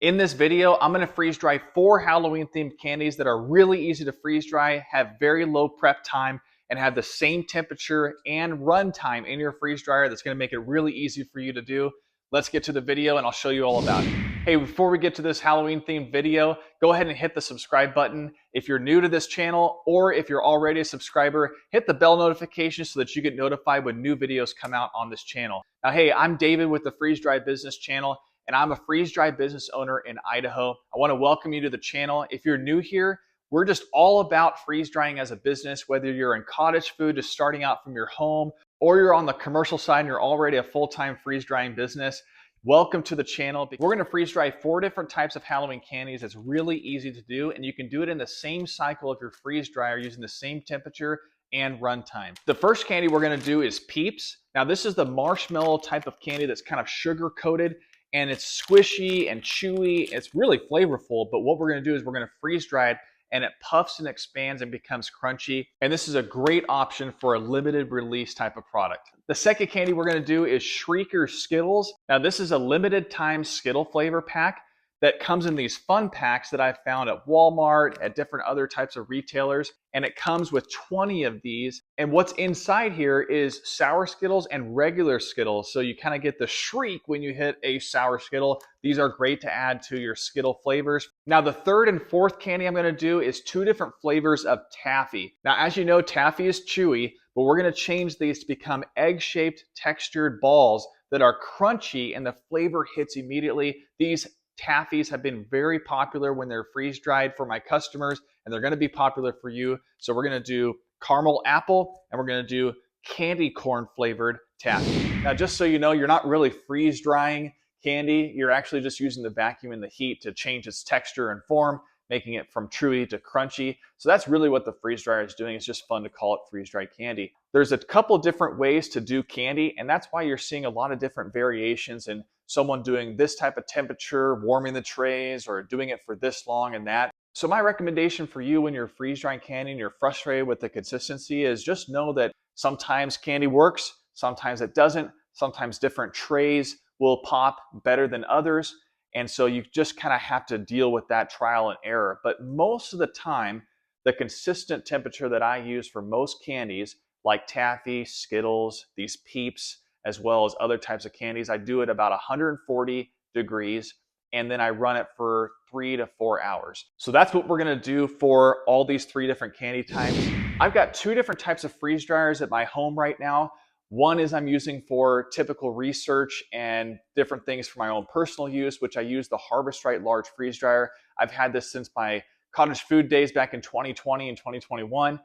In this video, I'm going to freeze dry 4 Halloween themed candies that are really easy to freeze dry, have very low prep time, and have the same temperature and run time in your freeze dryer that's going to make it really easy for you to do. Let's get to the video and I'll show you all about it. Hey, before we get to this Halloween themed video, go ahead and hit the subscribe button. If you're new to this channel or if you're already a subscriber, hit the bell notification so that you get notified when new videos come out on this channel. Now, hey, I'm David with the FreezeDried Business channel, and I'm a freeze-dried business owner in Idaho. I want to welcome you to the channel. If you're new here, we're just all about freeze drying as a business, whether you're in cottage food, just starting out from your home, or you're on the commercial side and you're already a full-time freeze drying business. Welcome to the channel. We're going to freeze dry 4 different types of Halloween candies. It's really easy to do, and you can do it in the same cycle of your freeze dryer using the same temperature and run time. The first candy we're going to do is Peeps. Now, this is the marshmallow type of candy that's kind of sugar coated, and it's squishy and chewy. It's really flavorful, but what we're going to do is we're going to freeze dry it, and it puffs and expands and becomes crunchy. And this is a great option for a limited release type of product. The second candy we're going to do is Shrieker Skittles. Now, this is a limited time Skittle flavor pack that comes in these fun packs that I've found at Walmart, at different other types of retailers, and it comes with 20 of these. And what's inside here is sour Skittles and regular Skittles, so you kind of get the shriek when you hit a sour Skittle. These are great to add to your Skittle flavors. Now, the third and fourth candy I'm going to do is 2 different flavors of Taffy. Now, as you know, Taffy is chewy, but we're going to change these to become egg-shaped textured balls that are crunchy, and the flavor hits immediately. These Taffies have been very popular when they're freeze dried for my customers, and they're going to be popular for you. So we're going to do caramel apple, and we're going to do candy corn flavored Taffy. Now, just so you know, you're not really freeze drying candy. You're actually just using the vacuum and the heat to change its texture and form, making it from chewy to crunchy. So that's really what the freeze dryer is doing. It's just fun to call it freeze dried candy. There's a couple different ways to do candy, and that's why you're seeing a lot of different variations in someone doing this type of temperature, warming the trays, or doing it for this long and that. So my recommendation for you when you're freeze drying candy and you're frustrated with the consistency is just know that sometimes candy works, sometimes it doesn't, sometimes different trays will pop better than others. And so you just kind of have to deal with that trial and error. But most of the time, the consistent temperature that I use for most candies, like Taffy, Skittles, these Peeps, as well as other types of candies, I do it about 140 degrees, and then I run it for 3 to 4 hours. So that's what we're gonna do for all these 3 different candy types. I've got 2 different types of freeze dryers at my home right now. One is I'm using for typical research and different things for my own personal use, which I use the Harvest Right large freeze dryer. I've had this since my cottage food days back in 2020 and 2021.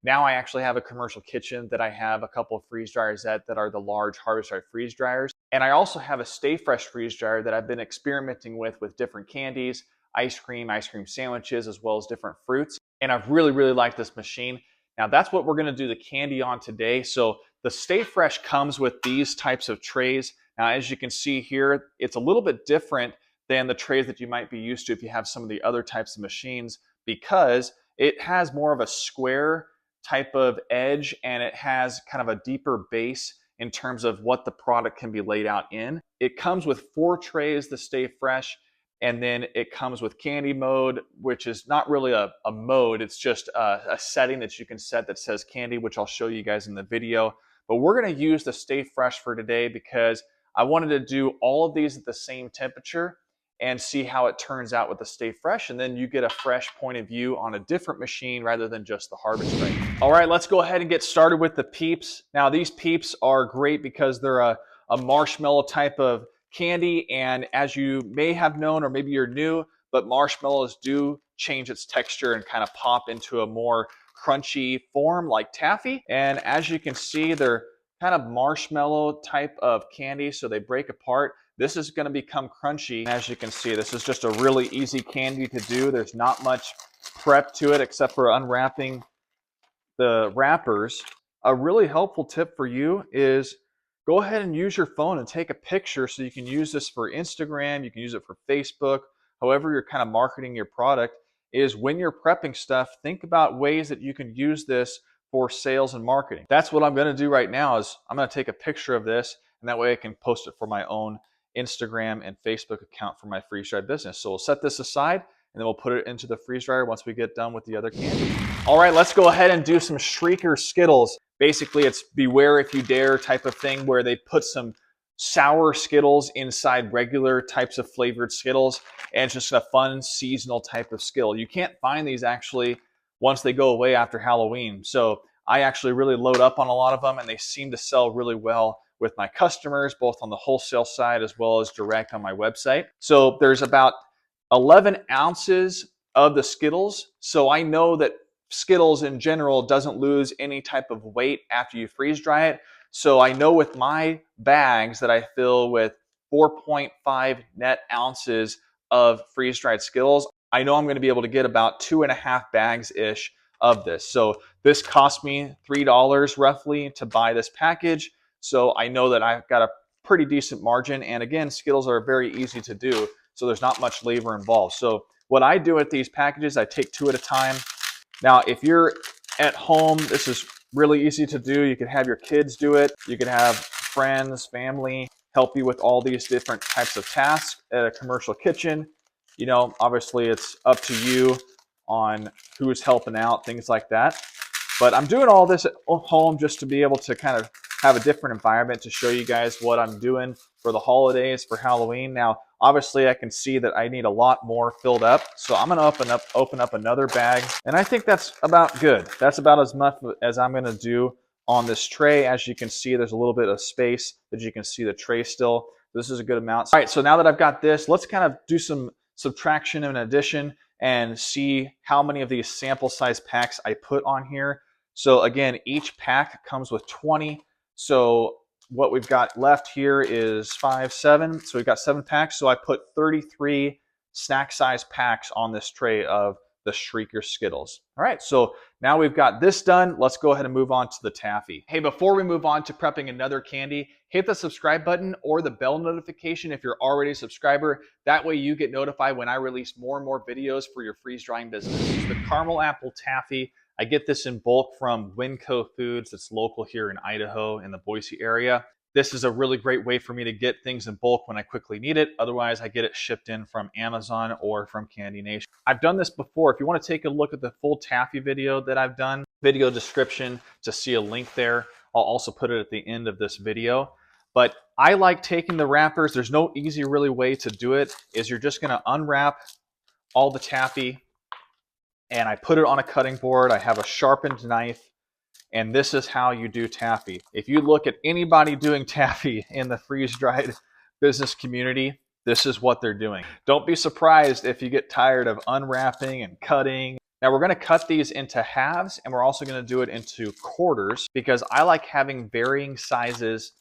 Now I actually have a commercial kitchen that I have a couple of freeze dryers at that are the large Harvest Right freeze dryers. And I also have a Stay Fresh freeze dryer that I've been experimenting with different candies, ice cream sandwiches, as well as different fruits. And I've really liked this machine. Now that's what we're gonna do the candy on today. So the Stay Fresh comes with these types of trays. Now, as you can see here, it's a little bit different than the trays that you might be used to if you have some of the other types of machines, because it has more of a square type of edge, and it has kind of a deeper base in terms of what the product can be laid out in. It comes with 4 trays, the Stay Fresh, and then it comes with candy mode, which is not really a mode, it's just a setting that you can set that says candy, which I'll show you guys in the video. But we're gonna use the Stay Fresh for today because I wanted to do all of these at the same temperature and see how it turns out with the Stay Fresh, and then you get a fresh point of view on a different machine rather than just the Harvest Right. All right, let's go ahead and get started with the Peeps. Now, these Peeps are great because they're a marshmallow type of candy, and as you may have known, or maybe you're new, but marshmallows do change its texture and kind of pop into a more crunchy form like Taffy. And as you can see, they're kind of marshmallow type of candy, so they break apart. This is going to become crunchy. As you can see, this is just a really easy candy to do. There's not much prep to it except for unwrapping the wrappers. A really helpful tip for you is go ahead and use your phone and take a picture so you can use this for Instagram, you can use it for Facebook, however you're kind of marketing your product. Is when you're prepping stuff, think about ways that you can use this for sales and marketing. That's what I'm going to do right now. Is I'm going to take a picture of this, and that way I can post it for my own Instagram and Facebook account for my freeze-dried business. So we'll set this aside and then we'll put it into the freeze dryer once we get done with the other candy. All right, let's go ahead and do some Shrieker Skittles. Basically, it's beware if you dare type of thing where they put some sour Skittles inside regular types of flavored Skittles, and it's just a fun seasonal type of Skittle. You can't find these actually once they go away after Halloween. So I actually really load up on a lot of them, and they seem to sell really well with my customers, both on the wholesale side as well as direct on my website. So there's about 11 ounces of the Skittles. So I know that Skittles in general doesn't lose any type of weight after you freeze dry it. So I know with my bags that I fill with 4.5 net ounces of freeze-dried Skittles, I know I'm going to be able to get about 2.5 bags-ish of this. So this cost me $3 roughly to buy this package. So I know that I've got a pretty decent margin. And again, Skittles are very easy to do, so there's not much labor involved. So what I do with these packages, I take 2 at a time. Now, if you're at home, this is really easy to do. You can have your kids do it. You can have friends, family help you with all these different types of tasks at a commercial kitchen. You know, obviously it's up to you on who's helping out, things like that. But I'm doing all this at home just to be able to kind of have a different environment to show you guys what I'm doing for the holidays, for Halloween. Now, obviously I can see that I need a lot more filled up. So I'm gonna open up another bag. And I think that's about good. That's about as much as I'm gonna do on this tray. As you can see, there's a little bit of space that you can see the tray still. This is a good amount. All right, so now that I've got this, let's kind of do some subtraction and addition and see how many of these sample size packs I put on here. So again, each pack comes with 20. So what we've got left here is 5, 7. So we've got 7 packs. So I put 33 snack size packs on this tray of the Shrieker Skittles. All right, so now we've got this done. Let's go ahead and move on to the Taffy. Hey, before we move on to prepping another candy, hit the subscribe button or the bell notification if you're already a subscriber. That way you get notified when I release more and more videos for your freeze drying business. This is the Caramel Apple Taffy. I get this in bulk from Winco Foods that's local here in Idaho in the Boise area. This is a really great way for me to get things in bulk when I quickly need it. Otherwise, I get it shipped in from Amazon or from Candy Nation. I've done this before. If you want to take a look at the full Taffy video that I've done, video description to see a link there. I'll also put it at the end of this video. But I like taking the wrappers. There's no easy really way to do it. Is you're just going to unwrap all the Taffy and I put it on a cutting board. I have a sharpened knife. And this is how you do Taffy. If you look at anybody doing Taffy in the freeze-dried business community, this is what they're doing. Don't be surprised if you get tired of unwrapping and cutting. Now we're gonna cut these into halves, and we're also gonna do it into quarters because I like having varying sizes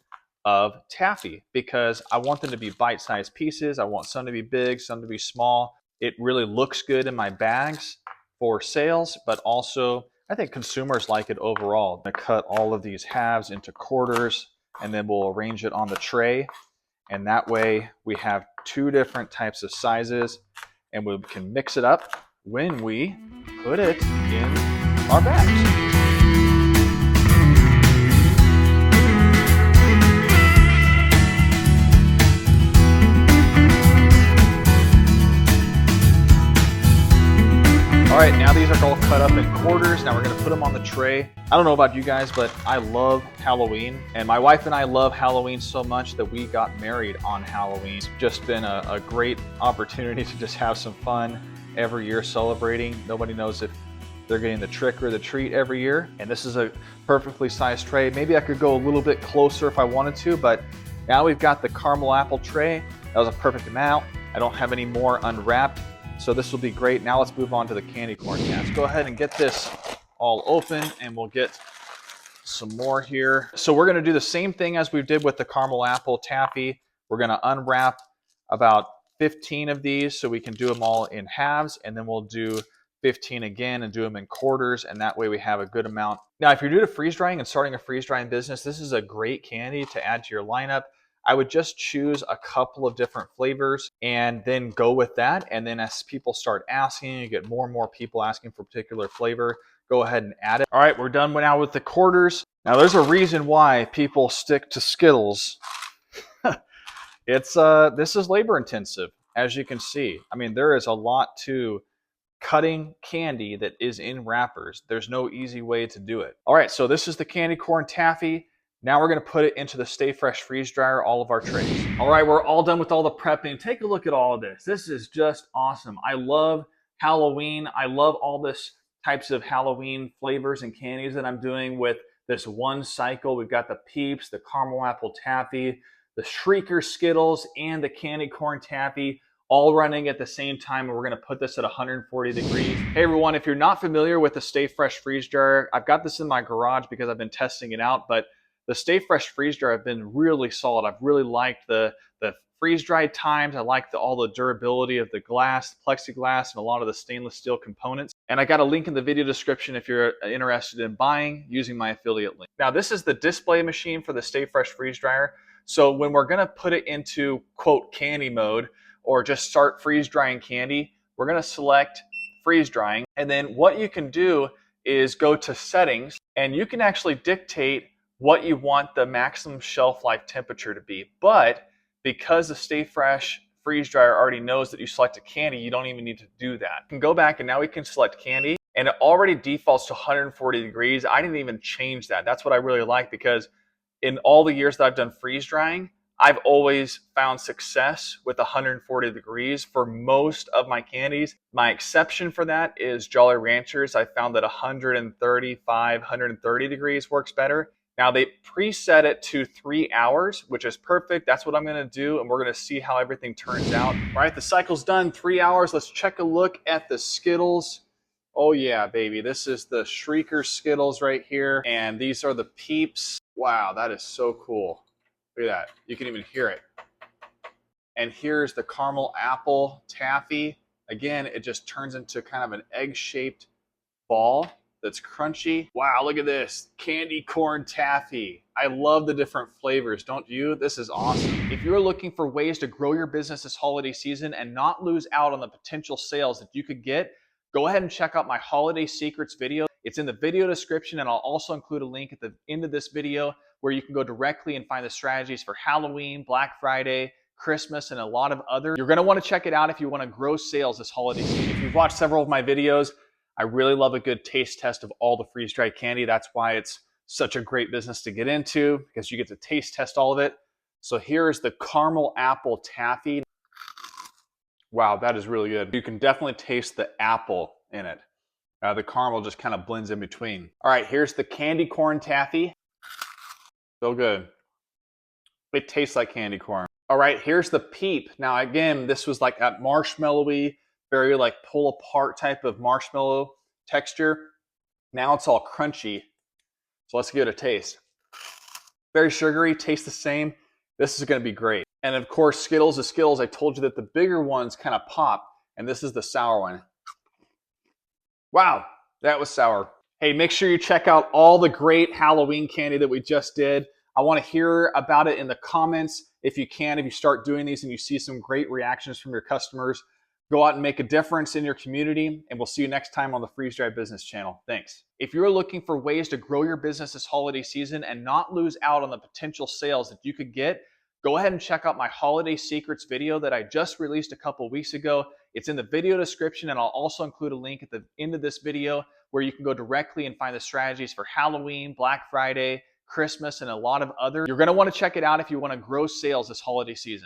of Taffy because I want them to be bite-sized pieces. I want some to be big, some to be small. It really looks good in my bags for sales, but also I think consumers like it overall. I'm gonna cut all of these halves into quarters and then we'll arrange it on the tray. And that way we have 2 different types of sizes and we can mix it up when we put it in our bags. All right, now these are all cut up in quarters. Now we're gonna put them on the tray. I don't know about you guys, but I love Halloween. And my wife and I love Halloween so much that we got married on Halloween. It's just been a great opportunity to just have some fun every year celebrating. Nobody knows if they're getting the trick or the treat every year. And this is a perfectly sized tray. Maybe I could go a little bit closer if I wanted to, but now we've got the caramel apple tray. That was a perfect amount. I don't have any more unwrapped. So this will be great. Now let's move on to the candy corn cans. Go ahead and get this all open and we'll get some more here. So we're gonna do the same thing as we did with the caramel apple Taffy. We're gonna unwrap about 15 of these so we can do them all in halves, and then we'll do 15 again and do them in quarters, and that way we have a good amount. Now, if you're new to freeze drying and starting a freeze drying business, this is a great candy to add to your lineup. I would just choose a couple of different flavors and then go with that. And then as people start asking, you get more and more people asking for a particular flavor, go ahead and add it. All right, we're done now with the quarters. Now there's a reason why people stick to Skittles. This is labor intensive, as you can see. I mean, there is a lot to cutting candy that is in wrappers. There's no easy way to do it. All right, so this is the candy corn taffy. Now we're gonna put it into the Stay Fresh freeze dryer, all of our trays. All right, we're all done with all the prepping. Take a look at all of this. This is just awesome. I love Halloween. I love all this types of Halloween flavors and candies that I'm doing with this one cycle. We've got the Peeps, the caramel apple taffy, the Shrieker Skittles, and the candy corn taffy, all running at the same time, and we're gonna put this at 140 degrees. Hey everyone, if you're not familiar with the Stay Fresh freeze dryer, I've got this in my garage because I've been testing it out, but the Stay Fresh freeze dryer have been really solid. I've really liked the freeze-dried times. I like all the durability of the glass, plexiglass, and a lot of the stainless steel components. And I got a link in the video description if you're interested in buying using my affiliate link. Now this is the display machine for the Stay Fresh freeze dryer. So when we're gonna put it into quote candy mode, or just start freeze drying candy, we're gonna select freeze drying. And then what you can do is go to settings, and you can actually dictate what you want the maximum shelf life temperature to be. But because the Stay Fresh freeze dryer already knows that you selected candy, you don't even need to do that. You can go back and now we can select candy, and it already defaults to 140 degrees. I didn't even change that. That's what I really like, because in all the years that I've done freeze drying, I've always found success with 140 degrees for most of my candies. My exception for that is Jolly Ranchers. I found that 135, 130 degrees works better. Now they preset it to 3 hours, which is perfect. That's what I'm gonna do, and we're gonna see how everything turns out. All right, the cycle's done, 3 hours. Let's check a look at the Skittles. Oh yeah, baby, this is the Shrieker Skittles right here, and these are the Peeps. Wow, that is so cool. Look at that, you can even hear it. And here's the caramel apple taffy. Again, it just turns into kind of an egg-shaped ball that's crunchy. Wow, look at this, candy corn taffy. I love the different flavors, don't you? This is awesome. If you're looking for ways to grow your business this holiday season and not lose out on the potential sales that you could get, go ahead and check out my holiday secrets video. It's in the video description, and I'll also include a link at the end of this video where you can go directly and find the strategies for Halloween, Black Friday, Christmas, and a lot of others. You're gonna wanna check it out if you wanna grow sales this holiday season. If you've watched several of my videos, I really love a good taste test of all the freeze-dried candy. That's why it's such a great business to get into, because you get to taste test all of it. So here's the caramel apple taffy. Wow, that is really good. You can definitely taste the apple in it. The caramel just kind of blends in between. All right, here's the candy corn taffy. So good. It tastes like candy corn. All right, here's the Peep. Now again, this was like that marshmallowy, very like pull apart type of marshmallow texture. Now it's all crunchy. So let's give it a taste. Very sugary, tastes the same. This is gonna be great. And of course, Skittles is Skittles. I told you that the bigger ones kind of pop, and this is the sour one. Wow, that was sour. Hey, make sure you check out all the great Halloween candy that we just did. I want to hear about it in the comments if you can. If you start doing these and you see some great reactions from your customers, go out and make a difference in your community, and we'll see you next time on the FreezeDried Business channel. Thanks. If you're looking for ways to grow your business this holiday season and not lose out on the potential sales that you could get, go ahead and check out my holiday secrets video that I just released a couple weeks ago. It's in the video description, and I'll also include a link at the end of this video where you can go directly and find the strategies for Halloween, Black Friday, Christmas, and a lot of others. You're gonna wanna check it out if you wanna grow sales this holiday season.